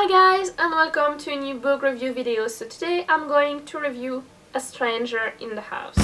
Hi guys, and welcome to a new book review video. So today I'm going to review A Stranger in the House.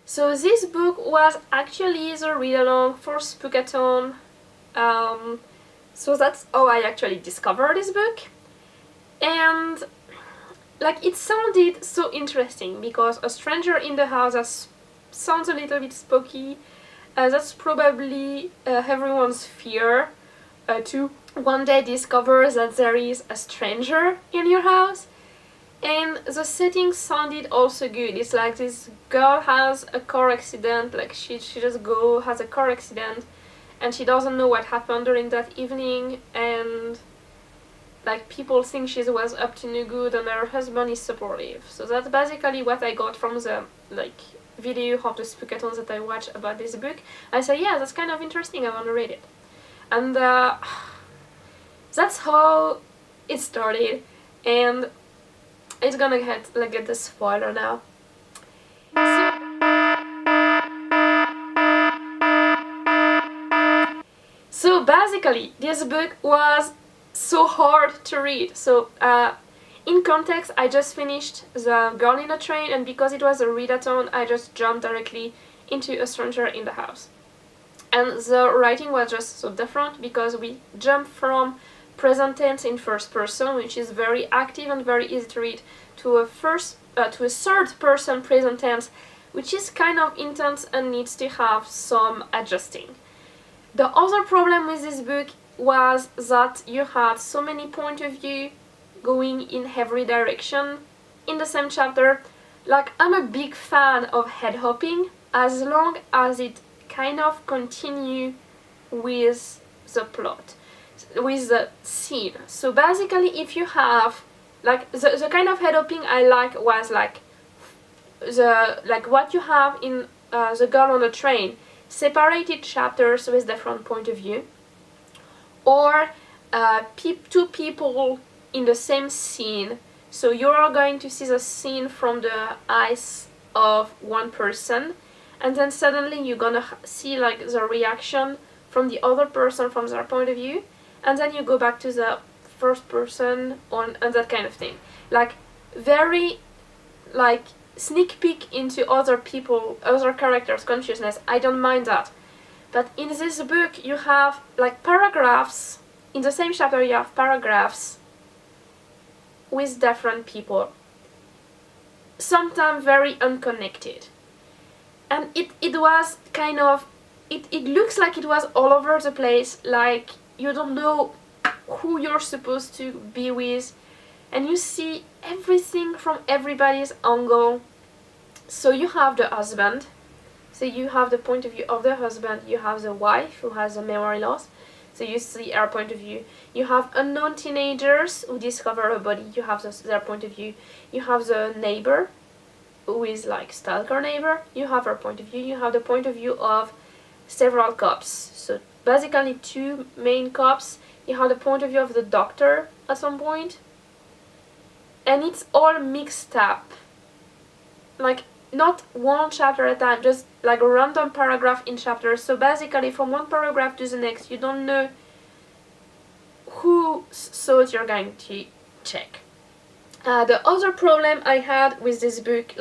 So this book was actually the read-along for Spookathon. So that's how I actually discovered this book. And it sounded so interesting because A Stranger in the House sounds a little bit spooky. That's probably everyone's fear, to one day discover that there is a stranger in your house. And the setting sounded also good. It's like this girl has a car accident, like she just has a car accident and she doesn't know what happened during that evening, and like people think she was up to no good and her husband is supportive. So that's basically what I got from the video of the Spookathon that I watched about this book. I said, yeah, that's kind of interesting, I want to read it. And that's how it started, and it's gonna get the spoiler now. So basically, this book was so hard to read. So in context, I just finished The Girl in the Train, and because it was a readathon, I just jumped directly into A Stranger in the House. And the writing was just so different because we jumped from present tense in first person, which is very active and very easy to read, to a third person present tense, which is kind of intense and needs to have some adjusting. The other problem with this book was that you had so many point of view going in every direction in the same chapter. Like, I'm a big fan of head hopping as long as it kind of continue with the plot, with the scene. So basically, if you have the kind of head hopping I like was what you have in The Girl on the Train, separated chapters with different point of view, or two people in the same scene. So you're going to see the scene from the eyes of one person, and then suddenly you're gonna see the reaction from the other person from their point of view, and then you go back to the first person and that kind of thing. Very sneak peek into other characters' consciousness. I don't mind that. But in this book you have paragraphs, in the same chapter you have paragraphs with different people, sometimes very unconnected. And it was kind of, it looks like it was all over the place, like you don't know who you're supposed to be with, and you see everything from everybody's angle. So you have the husband, so you have the point of view of the husband, you have the wife who has a memory loss, so you see her point of view, you have unknown teenagers who discover a body, you have their point of view, you have the neighbor who is stalker neighbor, you have her point of view, you have the point of view of several cops, so basically two main cops, you have the point of view of the doctor at some point, and it's all mixed up, not one chapter at a time, just a random paragraph in chapters. So basically from one paragraph to the next you don't know whose thoughts you're going to check. The other problem I had with this book,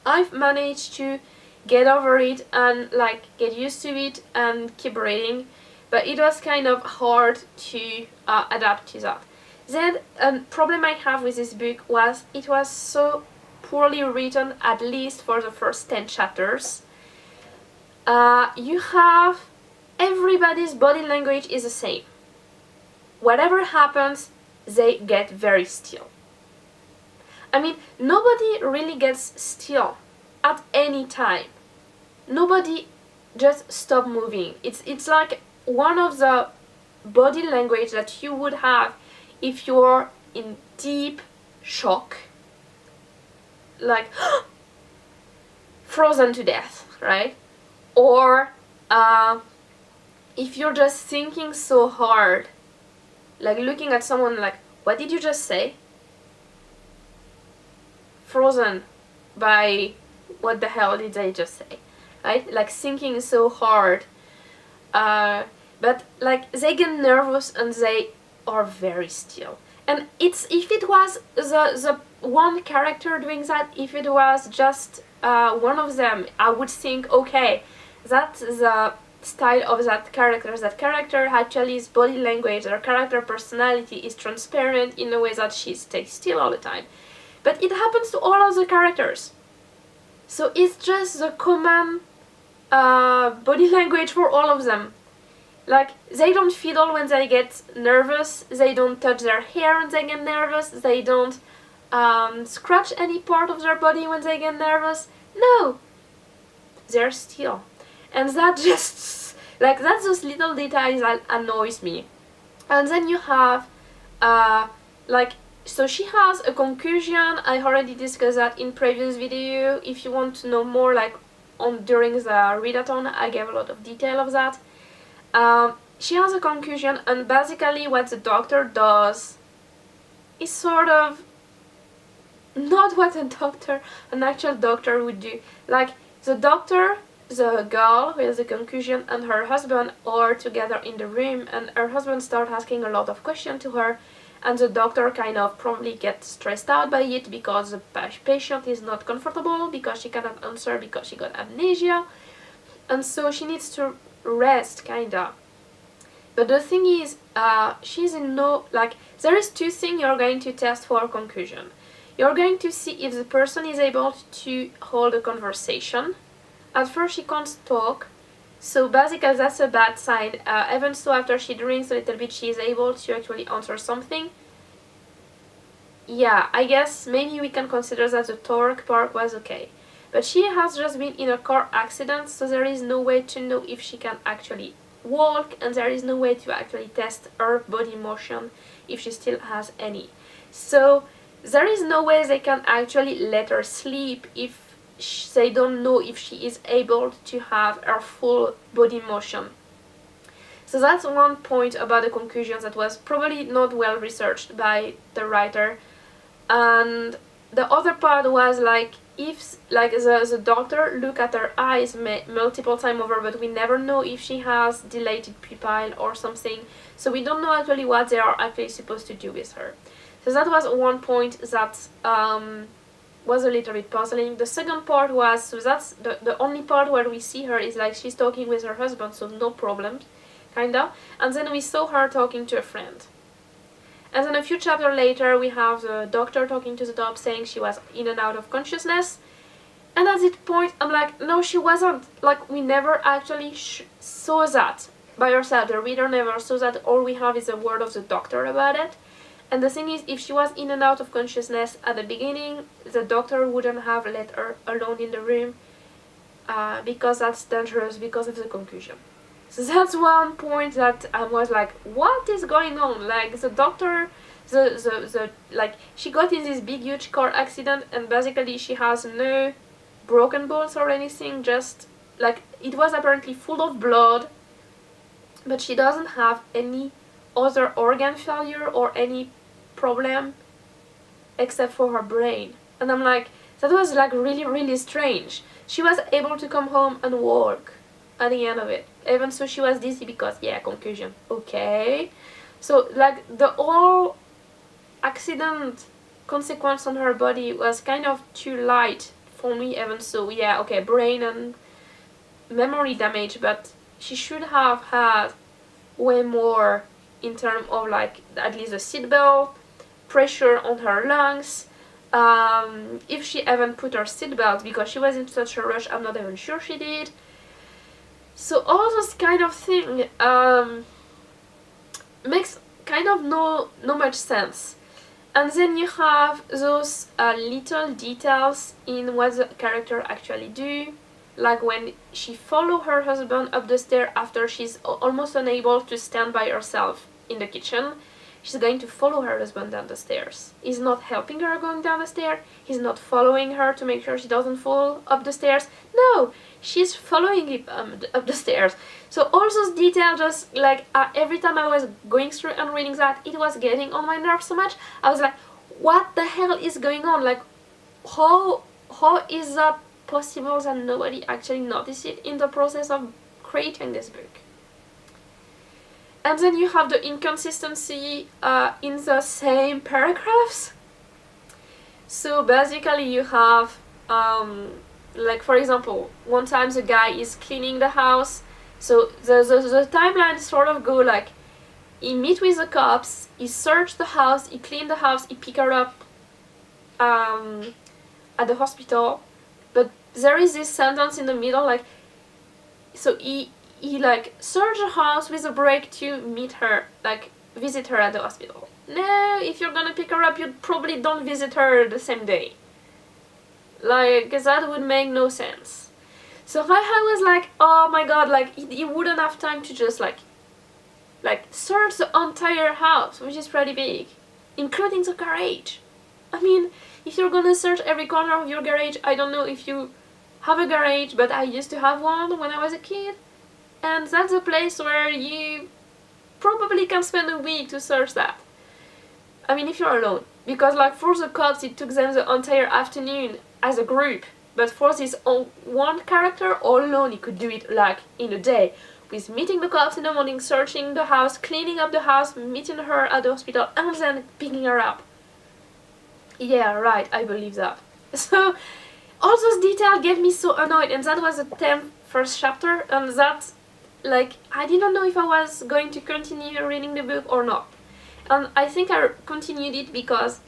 I've managed to get over it and get used to it and keep reading, but it was kind of hard to adapt to that. Then a problem I have with this book was it was so poorly written, at least for the first 10 chapters. You have everybody's body language is the same. Whatever happens, they get very still. I mean, nobody really gets still at any time. Nobody just stop moving. It's like one of the body language that you would have if you're in deep shock, frozen to death, right? Or if you're just thinking so hard, looking at someone what did you just say? Frozen by what the hell did they just say, right? Like thinking so hard, but like they get nervous and they are very still. And it's, if it was the one character doing that, if it was just one of them, I would think, okay, that's the style of that character. That character actually is body language, their character personality is transparent in a way that she stays still all the time. But it happens to all of the characters. So it's just the common body language for all of them. Like, they don't fiddle when they get nervous, they don't touch their hair when they get nervous, they don't scratch any part of their body when they get nervous. No! They're still. And that just, like, that's those little details that annoys me. And then you have, like, so she has a conclusion. I already discussed that in previous video. If you want to know more, like, during the readathon, I gave a lot of detail of that. She has a conclusion, and basically what the doctor does is sort of not what an actual doctor would do. Like, the doctor, the girl who has the conclusion, and her husband are together in the room, and her husband starts asking a lot of questions to her, and the doctor kind of probably gets stressed out by it because the patient is not comfortable, because she cannot answer because she got amnesia, and so she needs to rest, kinda. But the thing is, she's in no, like, there is two things you're going to test for conclusion. You're going to see if the person is able to hold a conversation. At first she can't talk, so basically that's a bad sign. Even so, after she drinks a little bit, she is able to actually answer something. Yeah, I guess maybe we can consider that the torque part was okay. But she has just been in a car accident, so there is no way to know if she can actually walk, and there is no way to actually test her body motion if she still has any. So there is no way they can actually let her sleep if they don't know if she is able to have her full body motion. So that's one point about the conclusion that was probably not well researched by the writer. And the other part was like, if like the doctor look at her eyes multiple times over, but we never know if she has dilated pupil or something, so we don't know actually what they are actually supposed to do with her. So that was one point that was a little bit puzzling. The second part was, so that's the only part where we see her is like she's talking with her husband, so no problems, kinda, and then we saw her talking to a friend. And then a few chapters later, we have the doctor talking to the dog saying she was in and out of consciousness. And at this point, I'm like, no, she wasn't. Like, we never actually saw that by herself. The reader never saw that. All we have is the word of the doctor about it. And the thing is, if she was in and out of consciousness at the beginning, the doctor wouldn't have let her alone in the room because that's dangerous because of the concussion. So that's one point that I was like, what is going on? Like, the doctor, like, she got in this big huge car accident, and basically she has no broken bones or anything, just like, it was apparently full of blood, but she doesn't have any other organ failure or any problem except for her brain. And I'm like, that was like really, really strange. She was able to come home and walk at the end of it. Even so, she was dizzy because, yeah, concussion. Okay. So, like, the whole accident consequence on her body was kind of too light for me, even so. Yeah, okay, brain and memory damage, but she should have had way more in terms of, like, at least a seatbelt, pressure on her lungs. If she even put her seatbelt, because she was in such a rush, I'm not even sure she did. So all those kind of thing makes kind of no much sense. And then you have those little details in what the character actually do, like when she follow her husband up the stair after she's almost unable to stand by herself in the kitchen. She's going to follow her husband down the stairs. He's not helping her going down the stairs. He's not following her to make sure she doesn't fall up the stairs. No, she's following him up the stairs. So all those details, just like every time I was going through and reading that, it was getting on my nerves so much. I was like, what the hell is going on? Like, how is that possible that nobody actually noticed it in the process of creating this book? And then you have the inconsistency in the same paragraphs. So basically you have, like for example, one time the guy is cleaning the house. So the timeline sort of go like, he meet with the cops, he searched the house, he cleaned the house, he picked her up at the hospital. But there is this sentence in the middle, like, so he like searched the house with a break to meet her, like visit her at the hospital. No, if you're gonna pick her up, you probably don't visit her the same day. Like, that would make no sense. So I was like, oh my god, like, he wouldn't have time to just like search the entire house, which is pretty big, including the garage. I mean, if you're gonna search every corner of your garage, I don't know if you have a garage, but I used to have one when I was a kid. And that's a place where you probably can spend a week to search that. I mean, if you're alone. Because like for the cops, it took them the entire afternoon as a group. But for this one character all alone, he could do it like in a day. With meeting the cops in the morning, searching the house, cleaning up the house, meeting her at the hospital, and then picking her up. Yeah, right, I believe that. So, all those details get me so annoyed, and that was the first chapter, and that, like, I didn't know if I was going to continue reading the book or not. And I think I continued it because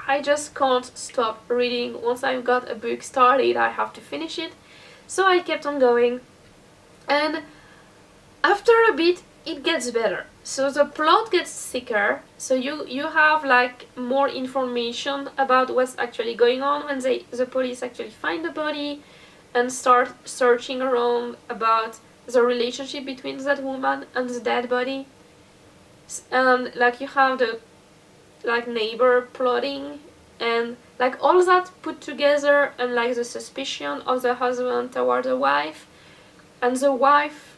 I just can't stop reading. Once I've got a book started, I have to finish it. So I kept on going. And after a bit, it gets better. So the plot gets thicker. So you have like more information about what's actually going on when the police actually find the body and start searching around about the relationship between that woman and the dead body. And like you have the like neighbor plotting and like all that put together, and like the suspicion of the husband toward the wife, and the wife,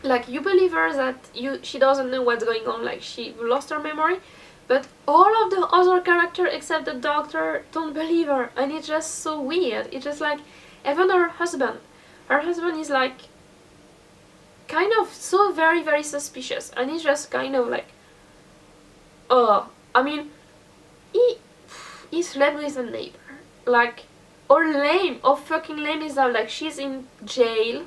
like you believe her that she doesn't know what's going on, like she lost her memory, but all of the other characters except the doctor don't believe her, and it's just so weird. It's just like, even her husband is like kind of so very very suspicious, and he's just kind of like, I mean, he slept with a neighbor, like, or fucking lame is that like she's in jail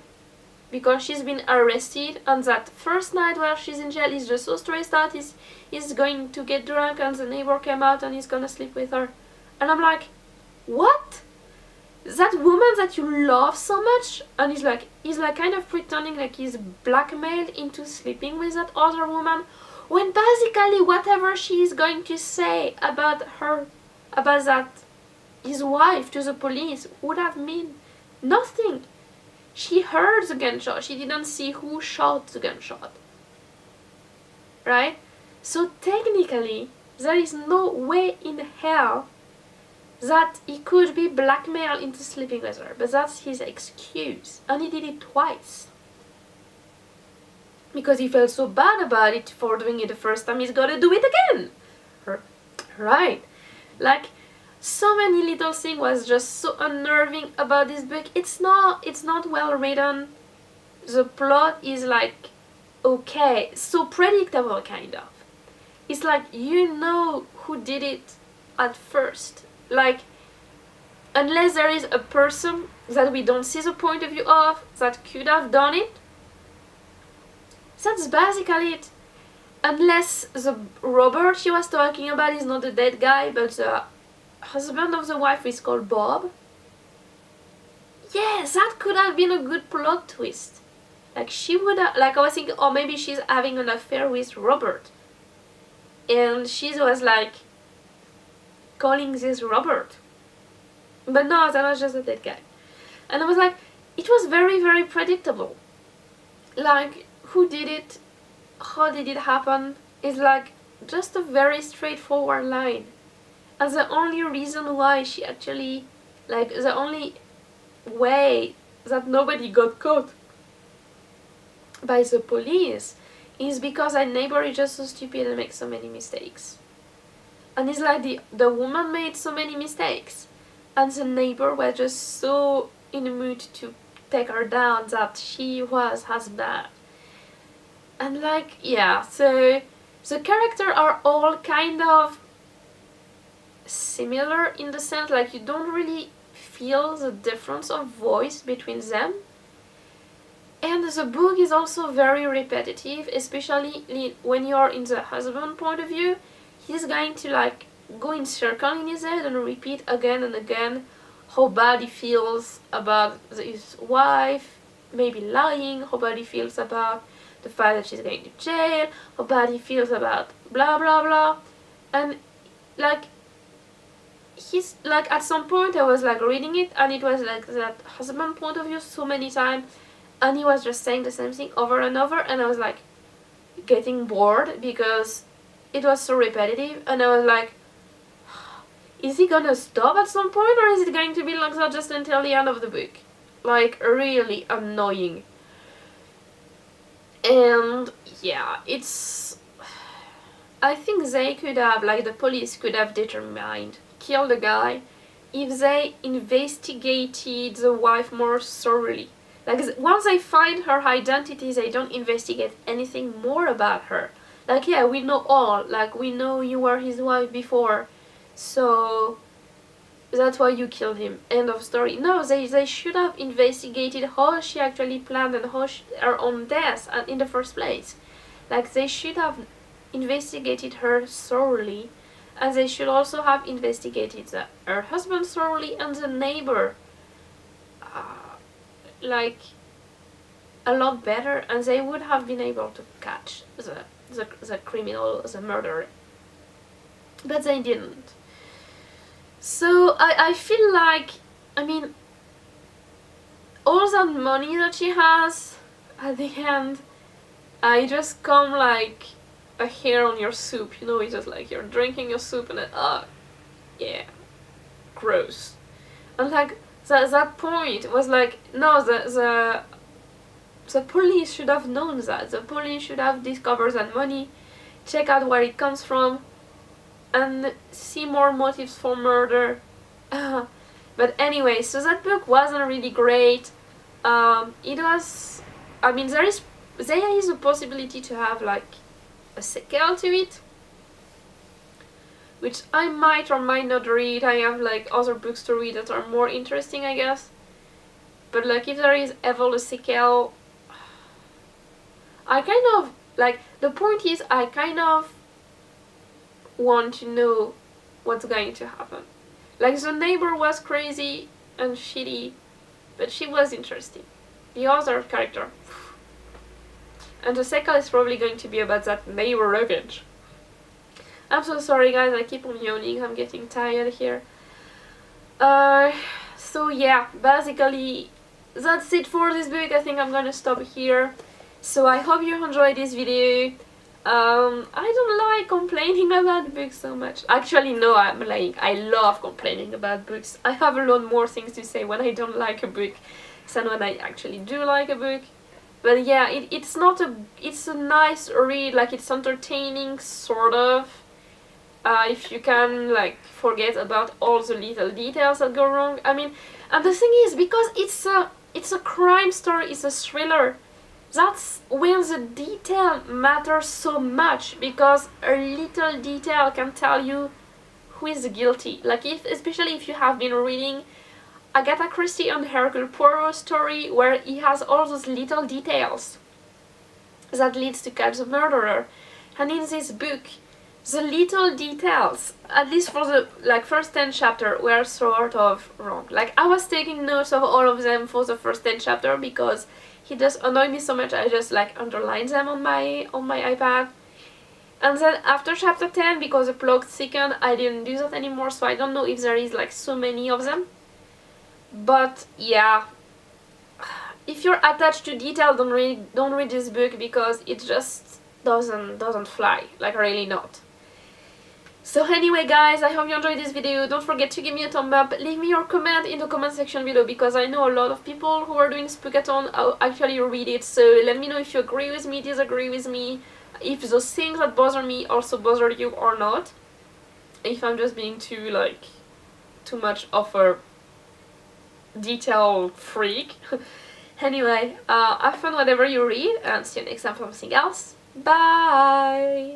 because she's been arrested, and that first night where she's in jail he's just so stressed out, he's going to get drunk, and the neighbor came out and he's gonna sleep with her. And I'm like, what? That woman that you love so much, and he's like kind of pretending like he's blackmailed into sleeping with that other woman, when basically whatever she is going to say about that his wife to the police would have meant nothing. She heard the gunshot, she didn't see who shot the gunshot, right? So technically there is no way in hell that he could be blackmailed into sleeping with her, but that's his excuse, and he did it twice. Because he felt so bad about it for doing it the first time, he's gotta do it again. Right? Like, so many little things was just so unnerving about this book. It's not well written. The plot is like, okay, so predictable kind of. It's like, you know who did it at first. Like, unless there is a person that we don't see the point of view of that could have done it, that's basically it. Unless the Robert she was talking about is not the dead guy, but the husband of the wife is called Bob. Yeah, that could have been a good plot twist. Like, she would have, like, I was thinking, or maybe she's having an affair with Robert, and she was like calling this Robert. But no, that was just a dead guy. And I was like, it was very very predictable. Like, who did it, how did it happen, is like just a very straightforward line. And the only reason why she actually, like, the only way that nobody got caught by the police is because a neighbor is just so stupid and makes so many mistakes. And it's like the woman made so many mistakes, and the neighbor was just so in the mood to take her down that she was as bad. And like, yeah, so the characters are all kind of similar in the sense like you don't really feel the difference of voice between them. And the book is also very repetitive, especially when you're in the husband point of view. He's going to like go in circle in his head and repeat again and again how bad he feels about his wife maybe lying, how bad he feels about the fact that she's going to jail, how bad he feels about blah blah blah. And like he's like, at some point I was like reading it and it was like that husband point of view so many times, and he was just saying the same thing over and over, and I was like getting bored because it was so repetitive, and I was like, is he gonna stop at some point, or is it going to be like that just until the end of the book? Like, really annoying. And yeah, it's, I think they could have, like the police could have determined, kill the guy if they investigated the wife more thoroughly. Like, once they find her identity, they don't investigate anything more about her. Like, yeah, we know all, like, we know you were his wife before, so that's why you killed him, end of story. No, they should have investigated how she actually planned and how her own death in the first place. Like, they should have investigated her thoroughly, and they should also have investigated her husband thoroughly and the neighbor like a lot better, and they would have been able to catch the criminal, the murderer. But they didn't. So I feel like, I mean, all that money that she has at the end, it just come like a hair on your soup, you know, it's just like you're drinking your soup and then, yeah, gross. And like, that point was like, no, the police should have known that. The police should have discovered that money, check out where it comes from, and see more motives for murder. But anyway, so that book wasn't really great. It was, I mean, there is a possibility to have like a sequel to it, which I might or might not read. I have like other books to read that are more interesting, I guess. But like, if there is ever a sequel, I kind of, like, the point is, I kind of want to know what's going to happen. Like, the neighbor was crazy and shitty, but she was interesting. The other character. And the sequel is probably going to be about that neighbor revenge. I'm so sorry guys, I keep on yawning, I'm getting tired here. So yeah, basically that's it for this book. I think I'm gonna stop here. So I hope you enjoyed this video. I don't like complaining about books so much. Actually, no, I'm lying. I love complaining about books. I have a lot more things to say when I don't like a book than when I actually do like a book. But yeah, it's a nice read, like it's entertaining, sort of. If you can like forget about all the little details that go wrong. I mean, and the thing is, because it's a crime story, it's a thriller, that's when the detail matters so much, because a little detail can tell you who is guilty. Like, especially if you have been reading Agatha Christie and Hercule Poirot story, where he has all those little details that leads to catch the murderer. And in this book, the little details, at least for the first 10 chapters, were sort of wrong. Like, I was taking notes of all of them for the first 10 chapters because he just annoyed me so much. I just underlined them on my iPad. And then after chapter 10, because the plot thickened, I didn't do that anymore, so I don't know if there is so many of them. But yeah, if you're attached to detail, don't read this book, because it just doesn't fly, really not. So anyway guys, I hope you enjoyed this video. Don't forget to give me a thumb up, leave me your comment in the comment section below, because I know a lot of people who are doing Spookathon actually read it, so let me know if you agree with me, disagree with me, if those things that bother me also bother you or not, if I'm just being too much of a detail freak. Anyway, have fun whatever you read, and see you next time for something else. Bye!